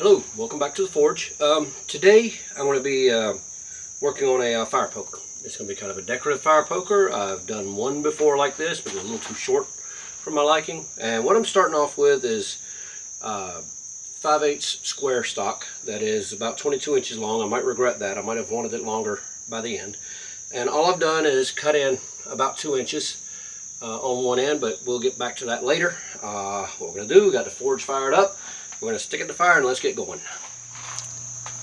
Hello, welcome back to the forge. Today I'm going to be working on a fire poker. It's going to be kind of a decorative fire poker. I've done one before like this, but it was a little too short for my liking. And what I'm starting off with is 5/8 square stock that is about 22 inches long. I might regret that. I might have wanted it longer by the end. And all I've done is cut in about 2 inches on one end, but we'll get back to that later. What we're going to do, we got the forge fired up. We're going to stick it to fire and let's get going.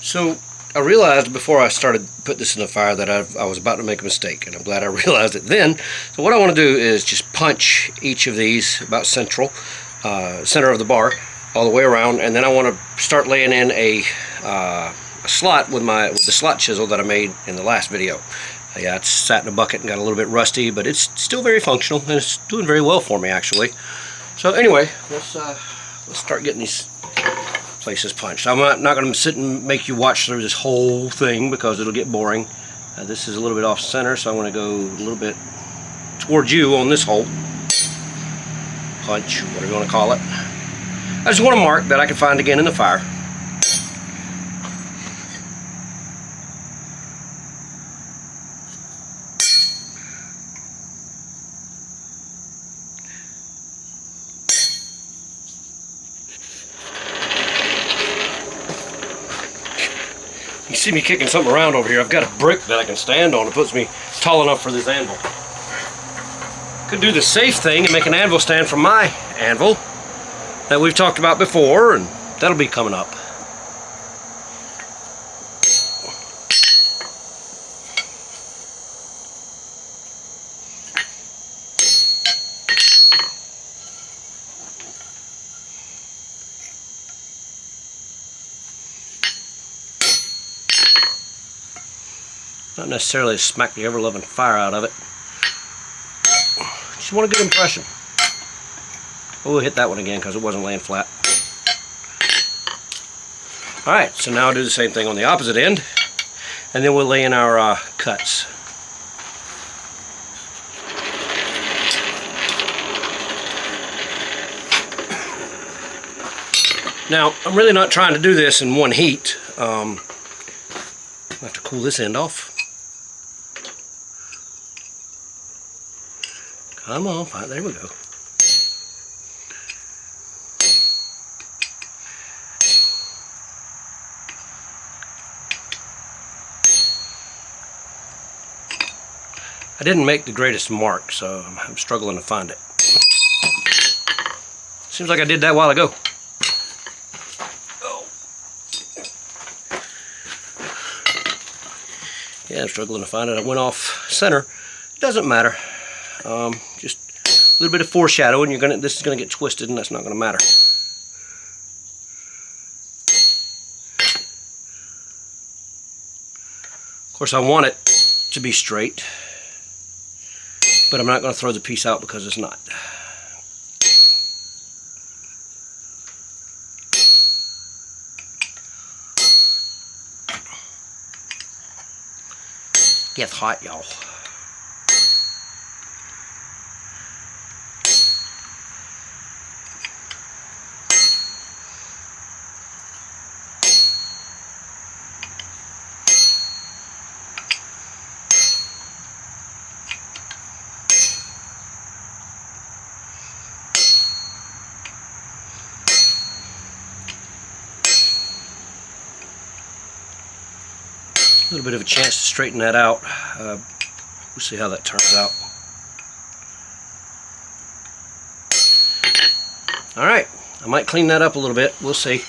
So I realized before I started put this in the fire that I was about to make a mistake, and I'm glad I realized it then. So what I want to do is just punch each of these about center of the bar all the way around, and then I want to start laying in a slot with the slot chisel that I made in the last video. Yeah, it's sat in a bucket and got a little bit rusty, but it's still very functional and it's doing very well for me actually. So anyway, let's start getting these places punched. I'm not going to sit and make you watch through this whole thing because it'll get boring. This is a little bit off center, so I want to go a little bit towards you on this hole. Punch, whatever you want to call it. I just want to mark that I can find again in the fire. You see me kicking something around over here. I've got a brick that I can stand on. It puts me tall enough for this anvil. Could do the safe thing and make an anvil stand from my anvil that we've talked about before, and that'll be coming up. Not necessarily smack the ever-loving fire out of it. Just want a good impression. Oh, we'll hit that one again because it wasn't laying flat. Alright, so now I'll do the same thing on the opposite end, and then we'll lay in our cuts. Now, I'm really not trying to do this in one heat. I'll have to cool this end off. Come on, fine, there we go. I didn't make the greatest mark, so I'm struggling to find it. Seems like I did that a while ago. Oh. Yeah, I'm struggling to find it. I went off center. Doesn't matter. Just a little bit of foreshadowing. This is gonna get twisted, and that's not gonna matter. Of course, I want it to be straight, but I'm not gonna throw the piece out because it's not. Gets hot, y'all. A little bit of a chance to straighten that out. We'll see how that turns out. Alright, I might clean that up a little bit, we'll see.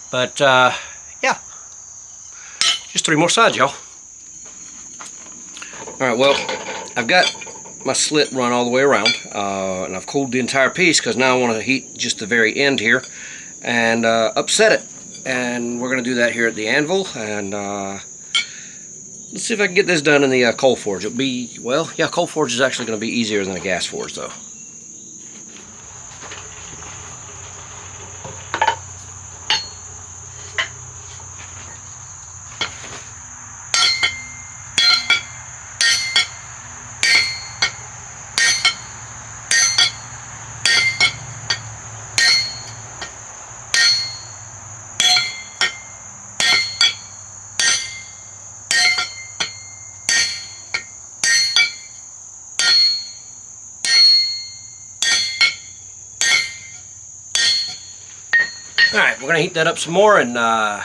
But yeah, just 3 more sides, y'all. Alright, well, I've got my slit run all the way around, and I've cooled the entire piece because now I want to heat just the very end here and upset it. And we're going to do that here at the anvil, and let's see if I can get this done in the coal forge. It'll be, well, yeah, coal forge is actually going to be easier than a gas forge, though. All right, we're gonna heat that up some more and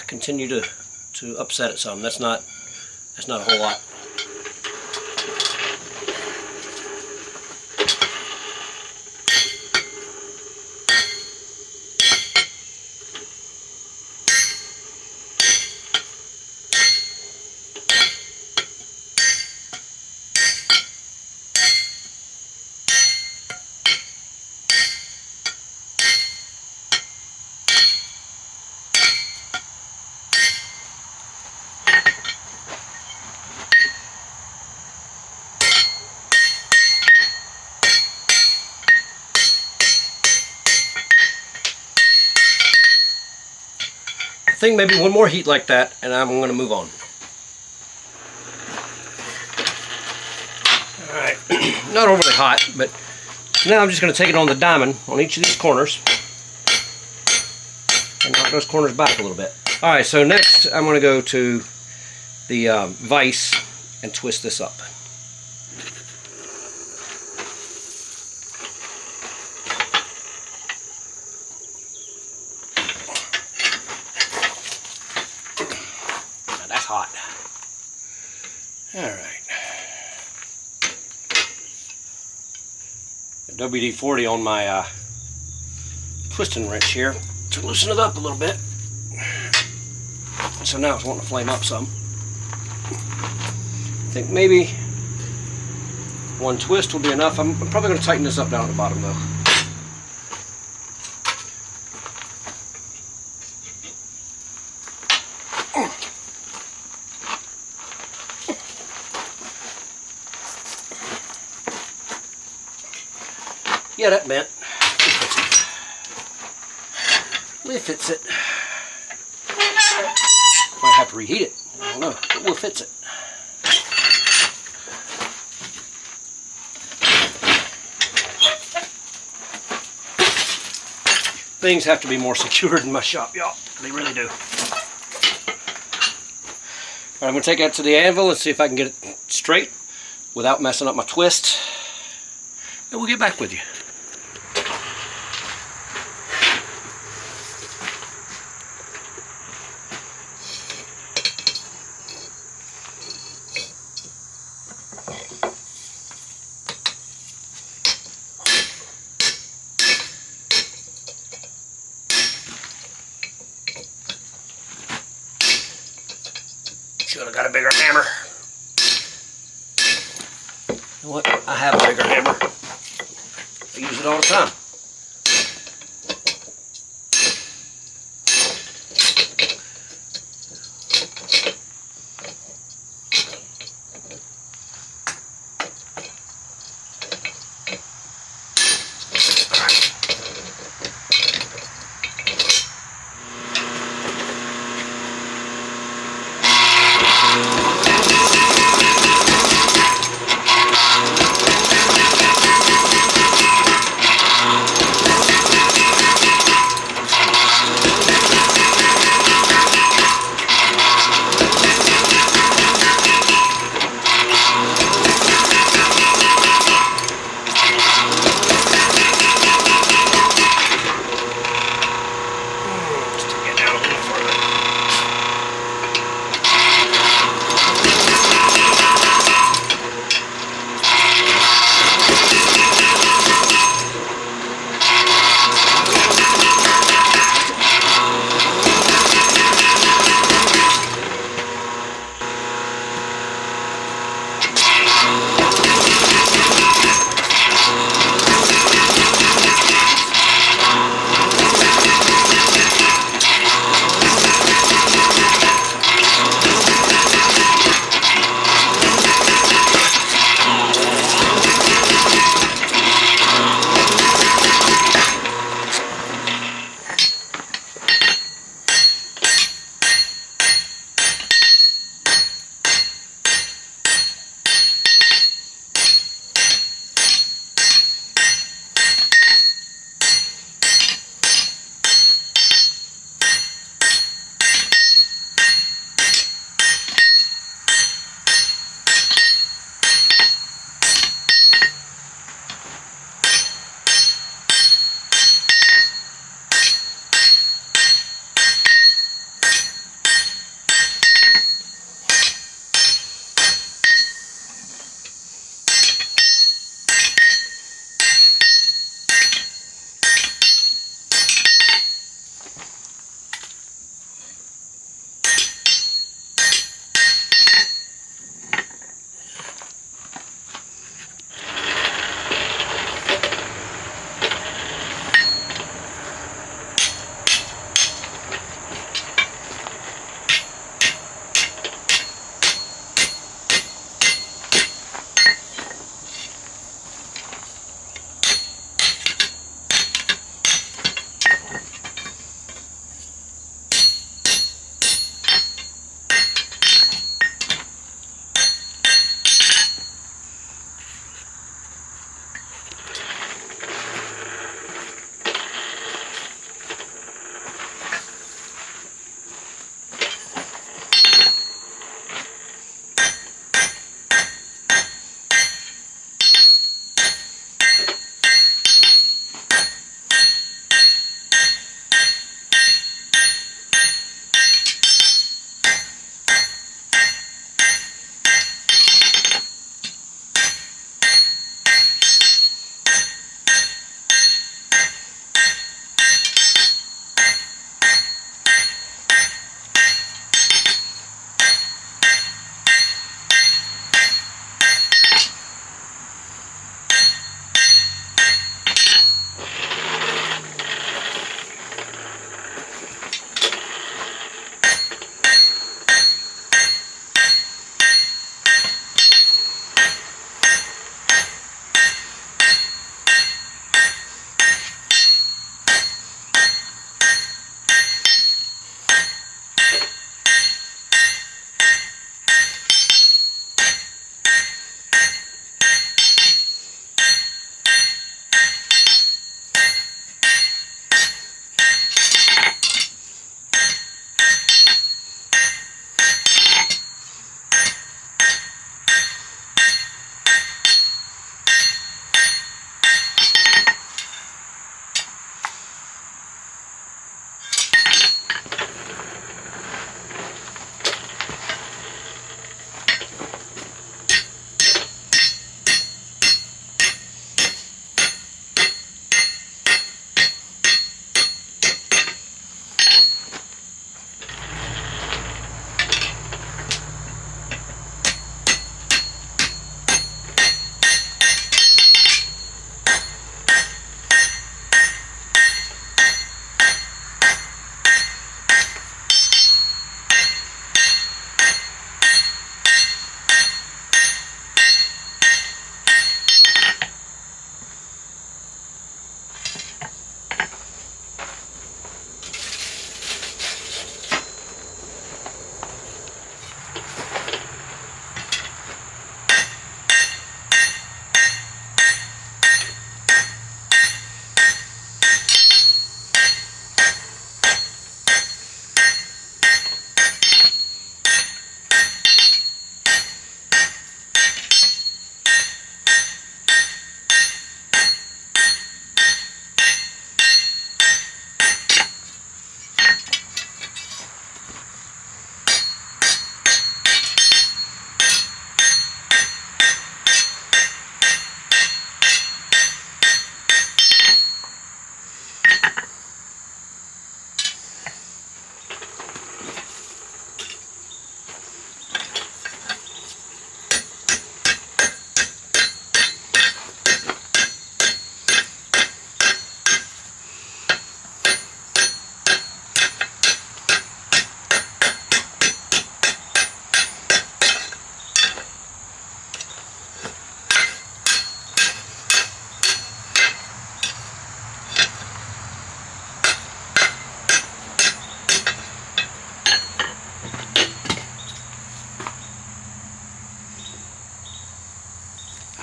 continue to upset it some. That's not a whole lot. I think maybe one more heat like that and I'm going to move on. Alright, not overly hot, but now I'm just going to take it on the diamond on each of these corners and knock those corners back a little bit. Alright, so next I'm going to go to the vise and twist this up. That's hot. Alright. WD-40 on my twisting wrench here to loosen it up a little bit. So now it's wanting to flame up some. I think maybe one twist will be enough. I'm probably going to tighten this up down at the bottom though. Yeah, that bent. It fits it. Might have to reheat it. I don't know. But we'll fix it. Things have to be more secured in my shop, y'all. They really do. All right, I'm going to take that to the anvil and see if I can get it straight without messing up my twist. And we'll get back with you. Should have got a bigger hammer. You know what? I have a bigger hammer. I use it all the time.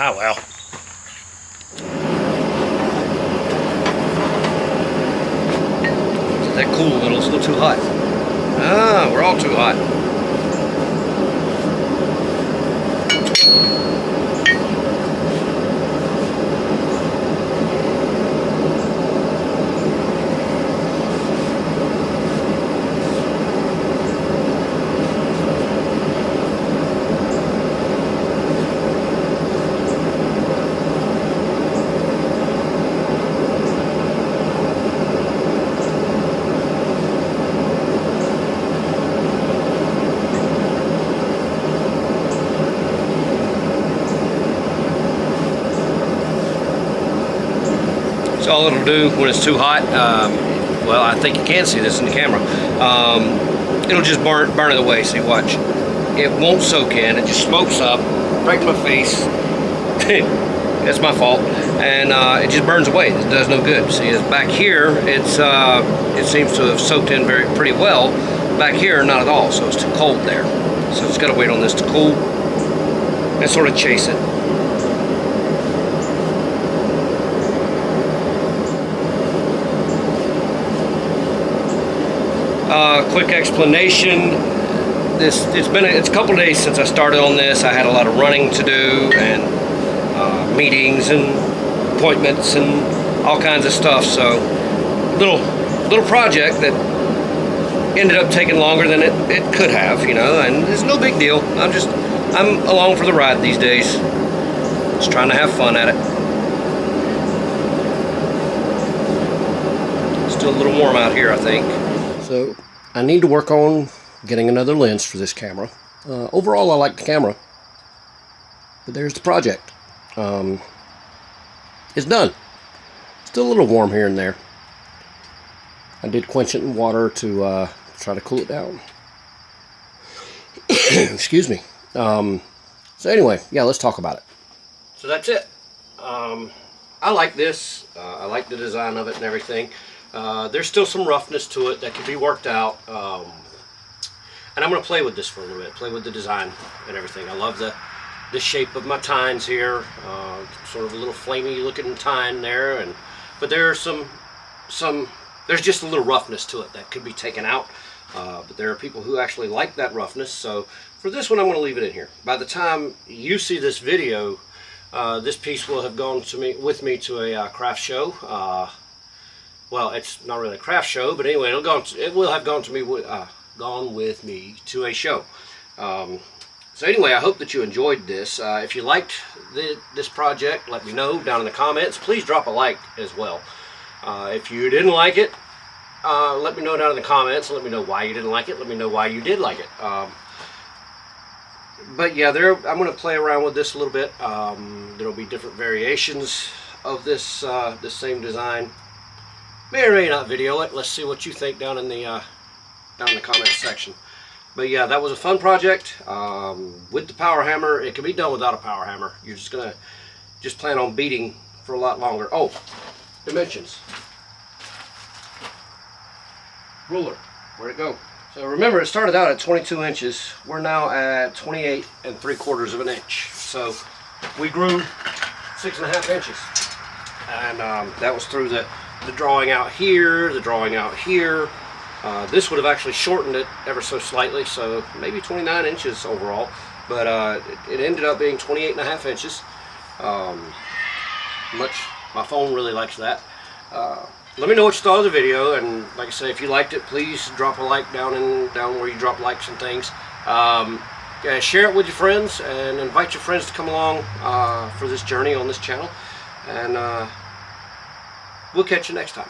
Ah, well. Is that cool a little? It's a little too hot. Ah, we're all too hot. All it'll do when it's too hot, well, I think you can see this in the camera, it'll just burn it away. See, watch, it won't soak in, it just smokes up right to my face. That's my fault. And it just burns away. It does no good. See, back here it seems to have soaked in pretty well. Back here, not at all, so it's too cold there. So it's got to wait on this to cool and sort of chase it. Quick explanation. It's a couple of days since I started on this. I had a lot of running to do and meetings and appointments and all kinds of stuff. So little project that ended up taking longer than it could have, you know. And it's no big deal. I'm along for the ride these days. Just trying to have fun at it. Still a little warm out here, I think. So I need to work on getting another lens for this camera. Overall, I like the camera, but there's the project. It's done. Still a little warm here and there. I did quench it in water to try to cool it down. Excuse me. So anyway, yeah, let's talk about it. So that's it. I like this. I like the design of it and everything. There's still some roughness to it that can be worked out, and I'm going to play with this for a little bit, play with the design and everything. I love the shape of my tines here, sort of a little flamey looking tine there, but there are there's just a little roughness to it that could be taken out, but there are people who actually like that roughness, so for this one I'm going to leave it in here. By the time you see this video, this piece will have gone with me to a craft show. Well, it's not really a craft show, but anyway, it will have gone with me to a show. So anyway, I hope that you enjoyed this. If you liked this project, let me know down in the comments. Please drop a like as well. If you didn't like it, let me know down in the comments. Let me know why you didn't like it. Let me know why you did like it. But yeah, I'm going to play around with this a little bit. There'll be different variations of this same design. May or may not video it. Let's see what you think down in the comments section. But yeah, that was a fun project. With the power hammer, it can be done without a power hammer. You're just gonna plan on beating for a lot longer. Oh, dimensions. Ruler, where'd it go? So remember, it started out at 22 inches. We're now at 28 3/4 of an inch. So we grew 6.5 inches, and that was through the drawing out here, the drawing out here. This would have actually shortened it ever so slightly, so maybe 29 inches overall, but it ended up being 28.5 inches. My phone really likes that. Let me know what you thought of the video, and like I say, if you liked it, please drop a like down where you drop likes and things. Yeah, share it with your friends and invite your friends to come along for this journey on this channel, and we'll catch you next time.